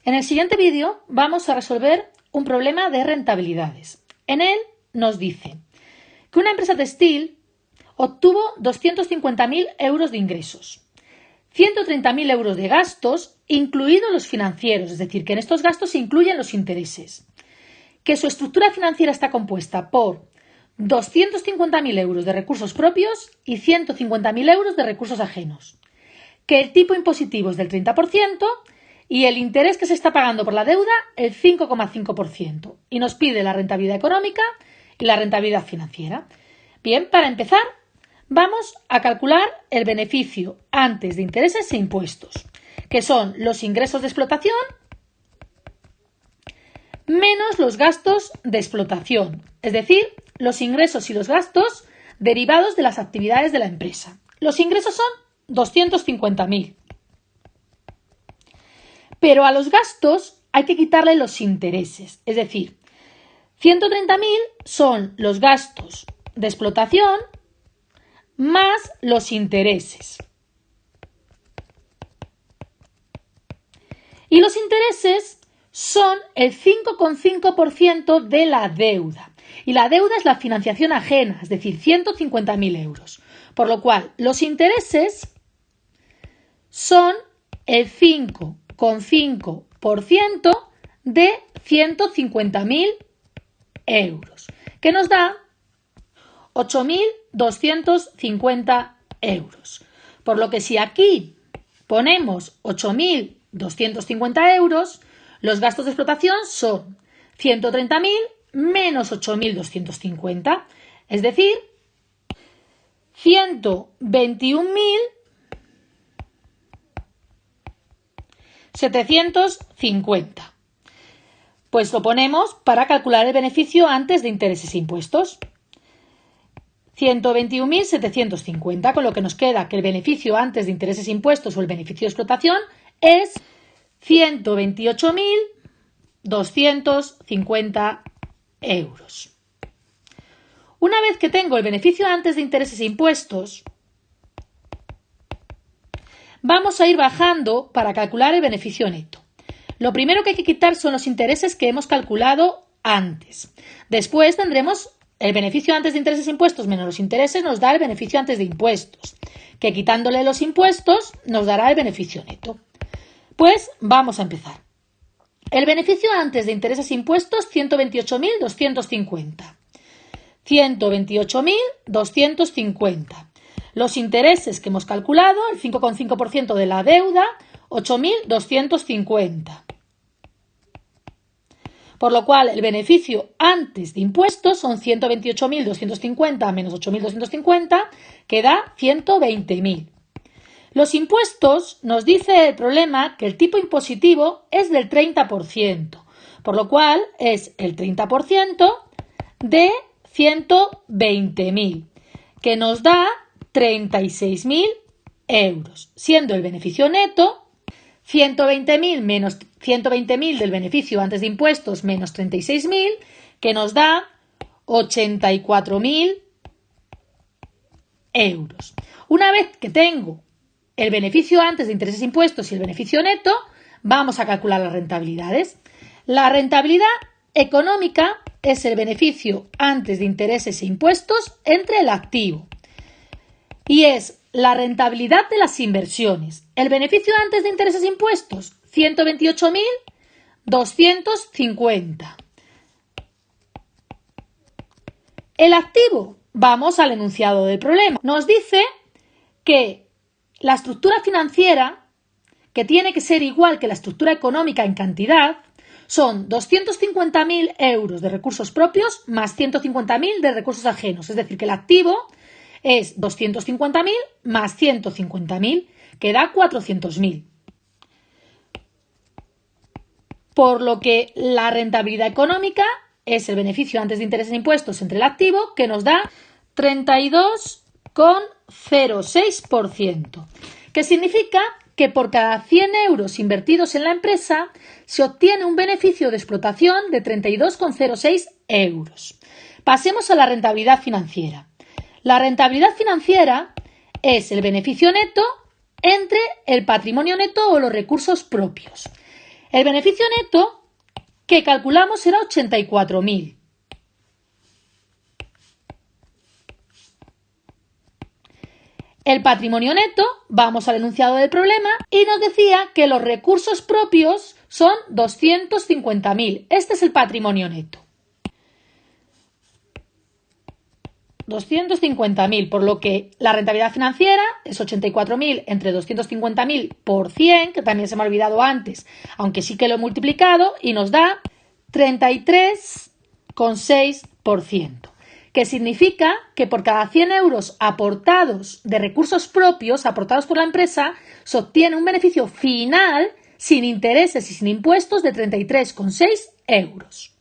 En el siguiente vídeo vamos a resolver un problema de rentabilidades. En él nos dice que una empresa textil obtuvo 250.000 euros de ingresos, 130.000 euros de gastos, incluidos los financieros, es decir, que en estos gastos se incluyen los intereses, que su estructura financiera está compuesta por 250.000 euros de recursos propios y 150.000 euros de recursos ajenos, que el tipo impositivo es del 30% y el interés que se está pagando por la deuda el 5,5%, y nos pide la rentabilidad económica y la rentabilidad financiera. Bien, para empezar, vamos a calcular el beneficio antes de intereses e impuestos, que son los ingresos de explotación menos los gastos de explotación, es decir, los ingresos y los gastos derivados de las actividades de la empresa. Los ingresos son 250.000. Pero a los gastos hay que quitarle los intereses, es decir, 130.000 son los gastos de explotación más los intereses. Y los intereses son el 5,5% de la deuda. Y la deuda es la financiación ajena, es decir, 150.000 euros. Por lo cual, los intereses son el 5,5% de 150.000 euros, que nos da 8.250 euros. Por lo que si aquí ponemos 8.250 euros, los gastos de explotación son 130.000 menos 8.250, es decir, 121.750. Pues lo ponemos para calcular el beneficio antes de intereses e impuestos. 121.750, con lo que nos queda que el beneficio antes de intereses e impuestos o el beneficio de explotación es 128.250 euros. Una vez que tengo el beneficio antes de intereses e impuestos, vamos a ir bajando para calcular el beneficio neto. Lo primero que hay que quitar son los intereses que hemos calculado antes. Después tendremos el beneficio antes de intereses e impuestos menos los intereses nos da el beneficio antes de impuestos, que quitándole los impuestos nos dará el beneficio neto. Pues vamos a empezar. El beneficio antes de intereses e impuestos, 128.250. 128.250. Los intereses que hemos calculado, el 5,5% de la deuda, 8.250. Por lo cual, el beneficio antes de impuestos son 128.250 menos 8.250, que da 120.000. Los impuestos nos dice el problema que el tipo impositivo es del 30%, por lo cual es el 30% de 120.000, que nos da 36.000 euros, siendo el beneficio neto 120.000 menos 120.000 del beneficio antes de impuestos menos 36.000, que nos da 84.000 euros. Una vez que tengo el beneficio antes de intereses e impuestos y el beneficio neto, vamos a calcular las rentabilidades. La rentabilidad económica es el beneficio antes de intereses e impuestos entre el activo. Y es la rentabilidad de las inversiones. El beneficio antes de intereses e impuestos, 128.250. El activo, vamos al enunciado del problema. Nos dice que la estructura financiera, que tiene que ser igual que la estructura económica en cantidad, son 250.000 euros de recursos propios más 150.000 de recursos ajenos. Es decir, que el activo es 250.000 más 150.000, que da 400.000. Por lo que la rentabilidad económica es el beneficio antes de intereses e impuestos entre el activo, que nos da 32,06%, que significa que por cada 100 euros invertidos en la empresa se obtiene un beneficio de explotación de 32,06 euros. Pasemos a la rentabilidad financiera. La rentabilidad financiera es el beneficio neto entre el patrimonio neto o los recursos propios. El beneficio neto que calculamos era 84.000. El patrimonio neto, vamos al enunciado del problema, y nos decía que los recursos propios son 250.000. Este es el patrimonio neto. 250.000, por lo que la rentabilidad financiera es 84.000 entre 250.000 por 100, que también se me ha olvidado antes, aunque sí que lo he multiplicado, y nos da 33,6%, que significa que por cada 100 euros aportados de recursos propios, aportados por la empresa, se obtiene un beneficio final sin intereses y sin impuestos de 33,6 euros.